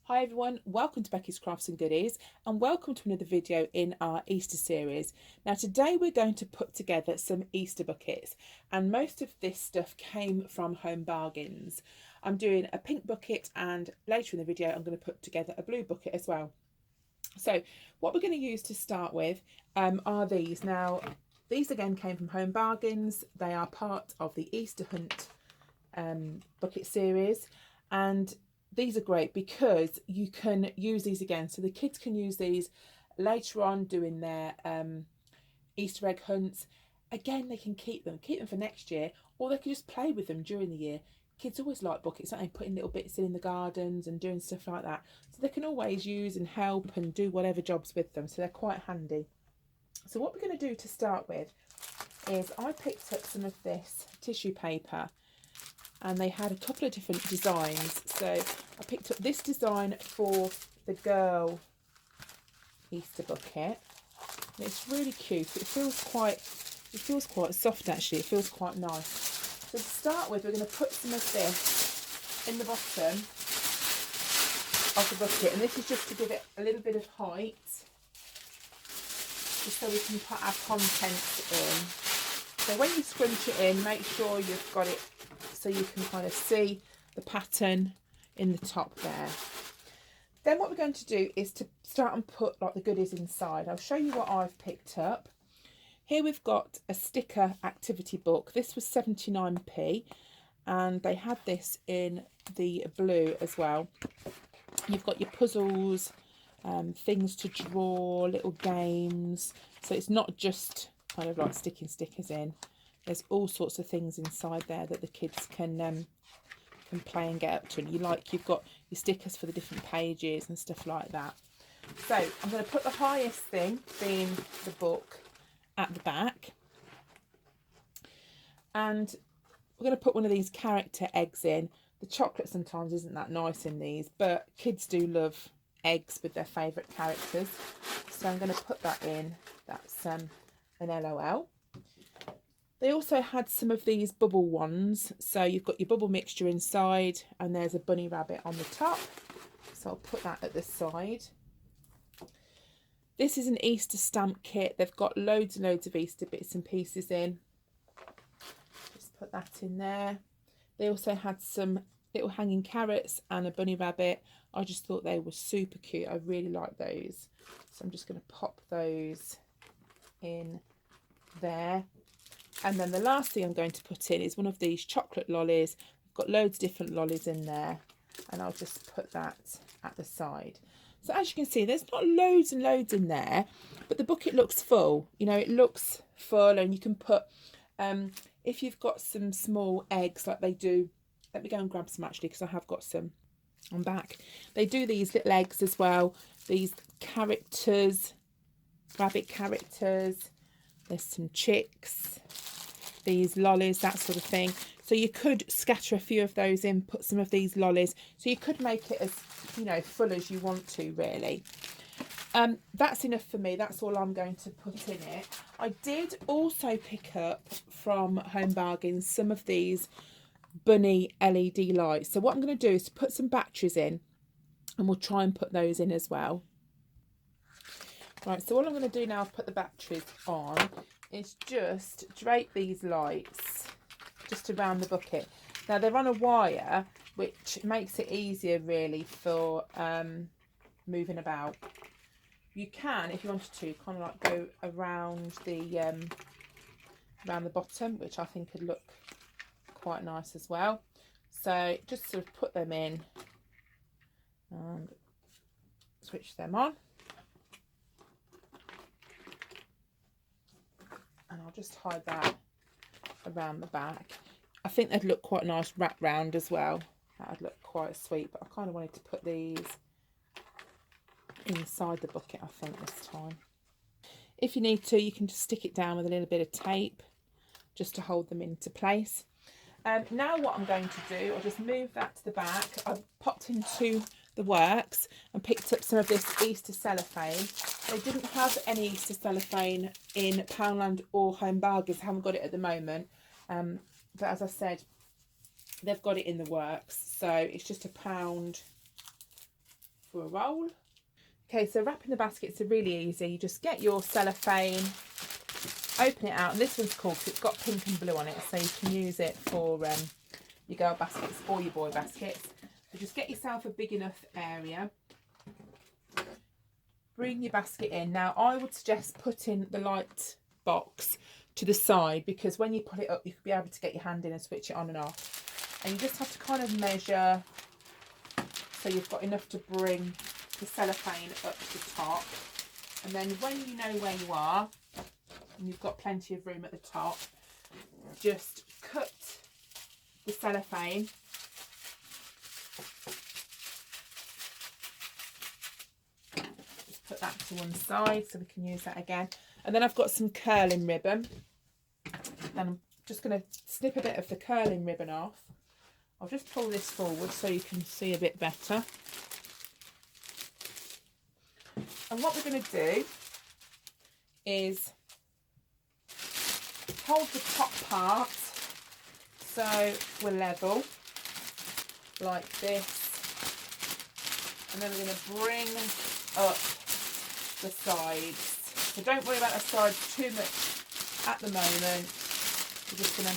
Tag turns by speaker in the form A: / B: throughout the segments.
A: Hi everyone, welcome to Becky's Crafts and Goodies and welcome to another video in our Easter series. Now today we're going to put together some Easter buckets and most of this stuff came from Home Bargains. I'm doing a pink bucket and later in the video I'm going to put together a blue bucket as well. So what we're going to use to start with are these. Now these again came from Home Bargains. They are part of the Easter Hunt bucket series, and these are great because you can use these again, so the kids can use these later on doing their Easter egg hunts. Again, they can keep them for next year, or they can just play with them during the year. Kids always like buckets, aren't they? Putting little bits in the gardens and doing stuff like that, so they can always use and help and do whatever jobs with them, so they're quite handy. So what we're going to do to start with is I picked up some of this tissue paper, and they had a couple of different designs. So I picked up this design for the girl Easter bucket. And it's really cute. It feels quite soft actually. It feels quite nice. So to start with, we're going to put some of this in the bottom of the bucket, and this is just to give it a little bit of height, just so we can put our contents in. So when you scrunch it in, make sure you've got it so you can kind of see the pattern in the top there. Then what we're going to do is to start and put like the goodies inside. I'll show you what I've picked up. Here we've got a sticker activity book. This was 79p, and they had this in the blue as well. You've got your puzzles, things to draw, little games. So it's not just kind of like sticking stickers in. There's all sorts of things inside there that the kids can play and get up to. And you've got your stickers for the different pages and stuff like that. So I'm going to put the highest thing, being the book, at the back. And we're going to put one of these character eggs in. The chocolate sometimes isn't that nice in these, but kids do love eggs with their favourite characters. So I'm going to put that in. That's an LOL. They also had some of these bubble ones. So you've got your bubble mixture inside, and there's a bunny rabbit on the top. So I'll put that at the side. This is an Easter stamp kit. They've got loads and loads of Easter bits and pieces in. Just put that in there. They also had some little hanging carrots and a bunny rabbit. I just thought they were super cute. I really like those. So I'm just going to pop those in there. And then the last thing I'm going to put in is one of these chocolate lollies. I've got loads of different lollies in there, and I'll just put that at the side. So as you can see, there's not loads and loads in there, but the bucket looks full. You know, it looks full, and you can put, if you've got some small eggs like they do, let me go and grab some actually, because I have got some on back. They do these little eggs as well, these characters, rabbit characters. There's some chicks, these lollies, that sort of thing. So you could scatter a few of those in, put some of these lollies. So you could make it as, you know, full as you want to, really. That's enough for me. That's all I'm going to put in it. I did also pick up from Home Bargains some of these bunny LED lights. So what I'm going to do is to put some batteries in, and we'll try and put those in as well. Right, so what I'm going to do now, put the batteries on, is just drape these lights just around the bucket. Now they're on a wire, which makes it easier really for moving about. You can, if you wanted to, kind of like go around the bottom, which I think could look quite nice as well. So just sort of put them in and switch them on. And I'll just hide that around the back. I think they'd look quite nice wrapped round as well. That'd look quite sweet, but I kind of wanted to put these inside the bucket, I think, this time. If you need to, you can just stick it down with a little bit of tape just to hold them into place. Now what I'm going to do, I'll just move that to the back. I've popped into the works and picked up some of this Easter cellophane. They didn't have any Easter cellophane in Poundland or Home Bargains. I haven't got it at the moment, but as I said, they've got it in the works. So it's just £1 for a roll. Okay, so wrapping the baskets are really easy. You just get your cellophane, open it out, and this one's cool because it's got pink and blue on it, so you can use it for your girl baskets or your boy baskets. So just get yourself a big enough area. Bring your basket in. Now, I would suggest putting the light box to the side, because when you put it up, you could be able to get your hand in and switch it on and off. And you just have to kind of measure so you've got enough to bring the cellophane up to the top. And then when you know where you are, and you've got plenty of room at the top, just cut the cellophane put that to one side so we can use that again. And then I've got some curling ribbon, and I'm just going to snip a bit of the curling ribbon off. I'll just pull this forward so you can see a bit better. And what we're going to do is hold the top part so we're level like this, and then we're going to bring up the sides. So don't worry about the sides too much at the moment. We're just going to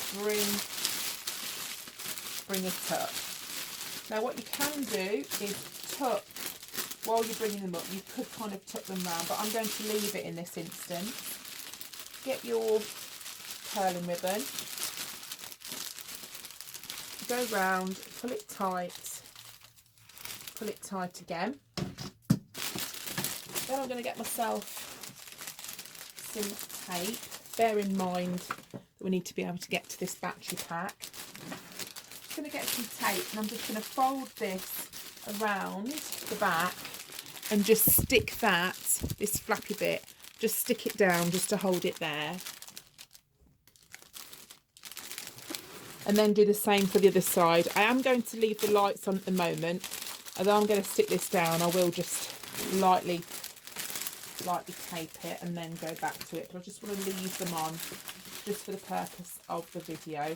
A: bring it up. Now what you can do is tuck, while you're bringing them up, you could kind of tuck them round, but I'm going to leave it in this instance. Get your curling ribbon, go round, pull it tight again. Then I'm going to get myself some tape. Bear in mind that we need to be able to get to this battery pack. I'm going to get some tape, and I'm just going to fold this around the back and just stick this flappy bit, just stick it down just to hold it there. And then do the same for the other side. I am going to leave the lights on at the moment, and then I'm going to stick this down. I will just lightly tape it and then go back to it, but I just want to leave them on just for the purpose of the video.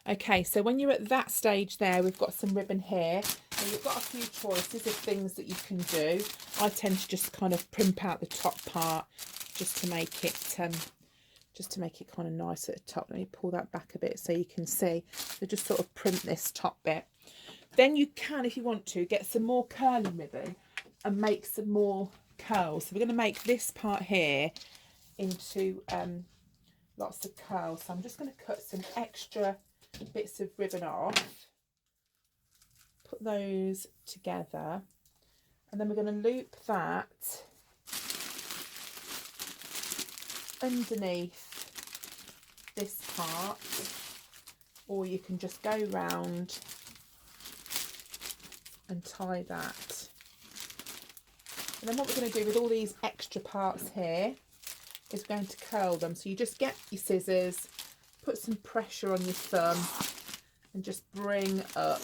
A: Okay, so when you're at that stage there, we've got some ribbon here, and you've got a few choices of things that you can do. I tend to just kind of primp out the top part just to make it kind of nice at the top. Let me pull that back a bit so you can see. So just sort of primp this top bit. Then you can, if you want to, get some more curling ribbon and make some more curls. So we're going to make this part here into lots of curls. So I'm just going to cut some extra bits of ribbon off, put those together, and then we're going to loop that underneath this part, or you can just go round and tie that. And then what we're going to do with all these extra parts here is we're going to curl them. So you just get your scissors, put some pressure on your thumb, and just bring up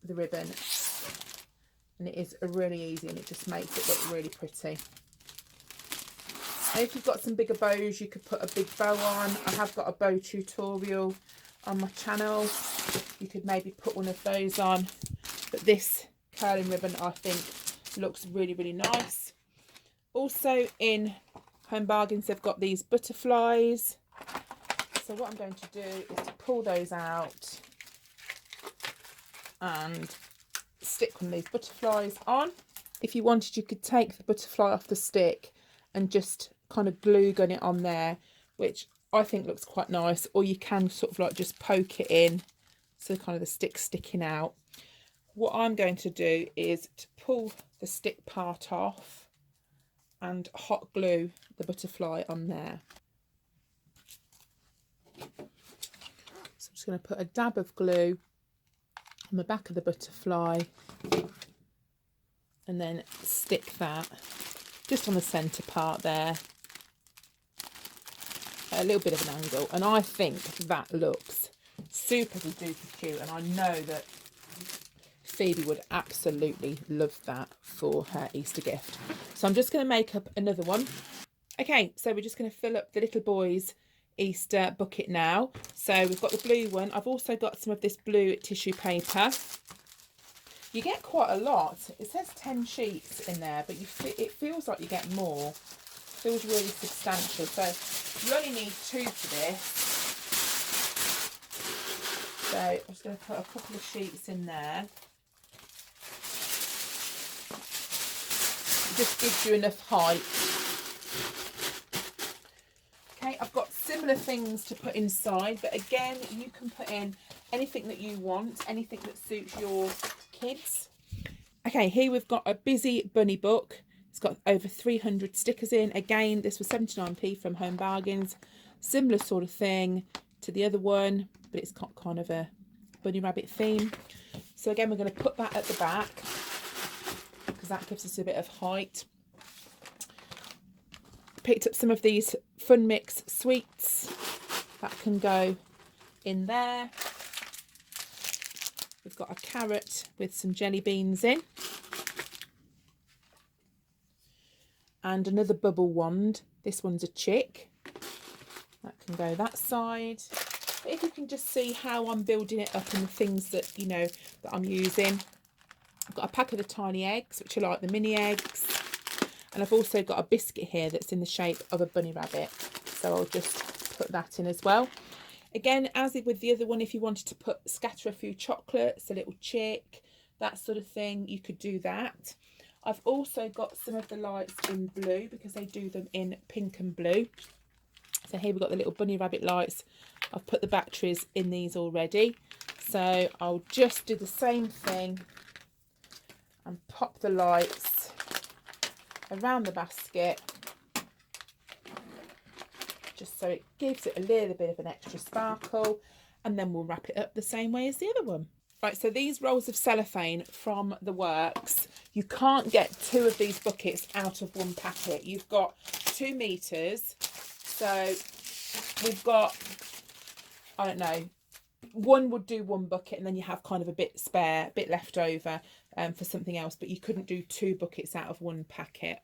A: the ribbon. And it is really easy, and it just makes it look really pretty. And if you've got some bigger bows, you could put a big bow on. I have got a bow tutorial on my channel. You could maybe put one of those on, but this curling ribbon I think looks really, really nice. Also in Home Bargains, they've got these butterflies. So what I'm going to do is to pull those out and stick one of these butterflies on. If you wanted, you could take the butterfly off the stick and just kind of glue gun it on there, which I think looks quite nice, or you can sort of like just poke it in so kind of the stick's sticking out. What I'm going to do is to pull the stick part off and hot glue the butterfly on there. So I'm just going to put a dab of glue on the back of the butterfly and then stick that just on the centre part there, at a little bit of an angle, and I think that looks super duper cute, and I know that Phoebe would absolutely love that for her Easter gift. So I'm just going to make up another one. Okay, so we're just going to fill up the little boy's Easter bucket now. So we've got the blue one. I've also got some of this blue tissue paper. You get quite a lot. It says 10 sheets in there, but it feels like you get more. It feels really substantial. So you only need 2 for this. So I'm just going to put a couple of sheets in there. It just gives you enough height. Okay, I've got similar things to put inside, but again, you can put in anything that you want, anything that suits your kids. Okay, here we've got a busy bunny book. It's got over 300 stickers in. Again, this was 79p from Home Bargains. Similar sort of thing to the other one, but it's got kind of a bunny rabbit theme. So again, we're going to put that at the back because that gives us a bit of height. Picked up some of these Fun Mix sweets that can go in there. We've got a carrot with some jelly beans in. And another bubble wand. This one's a chick. That can go that side. But if you can just see how I'm building it up and the things that, you know, that I'm using. I've got a pack of the tiny eggs, which are like the mini eggs. And I've also got a biscuit here that's in the shape of a bunny rabbit. So I'll just put that in as well. Again, as with the other one, if you wanted to scatter a few chocolates, a little chick, that sort of thing, you could do that. I've also got some of the lights in blue because they do them in pink and blue. So here we've got the little bunny rabbit lights. I've put the batteries in these already. So I'll just do the same thing and pop the lights around the basket, just so it gives it a little bit of an extra sparkle, and then we'll wrap it up the same way as the other one. Right, so these rolls of cellophane from the works, you can't get 2 of these buckets out of one packet. You've got 2 meters, so we've got, I don't know, one would do 1 bucket, and then you have kind of a bit spare, a bit left over for something else, but you couldn't do 2 buckets out of 1 packet.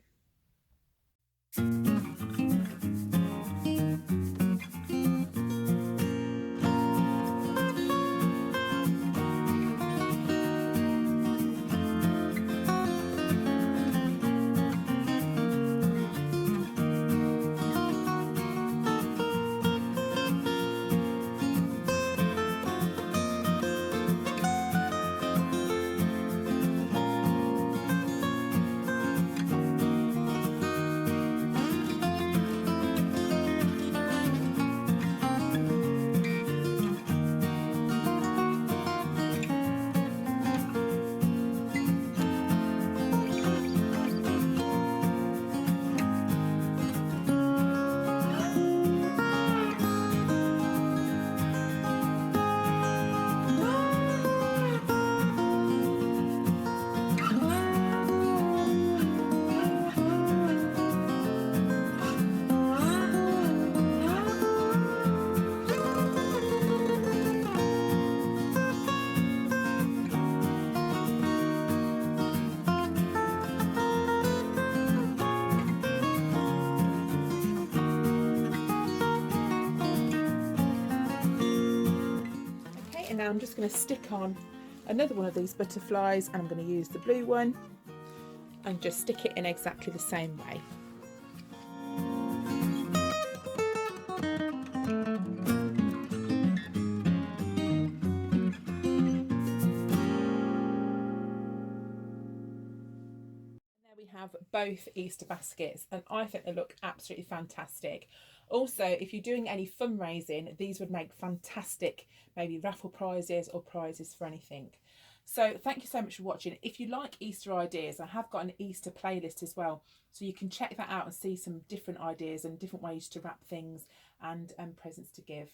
A: And now I'm just going to stick on another one of these butterflies, and I'm going to use the blue one and just stick it in exactly the same way. There we have both Easter baskets, and I think they look absolutely fantastic. Also, if you're doing any fundraising, these would make fantastic maybe raffle prizes or prizes for anything. So thank you so much for watching. If you like Easter ideas, I have got an Easter playlist as well, so you can check that out and see some different ideas and different ways to wrap things and presents to give.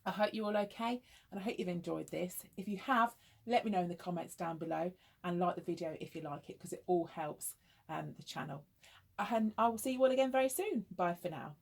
A: I hope you're all okay, and I hope you've enjoyed this. If you have, let me know in the comments down below, and like the video if you like it, because it all helps the channel. And I will see you all again very soon. Bye for now.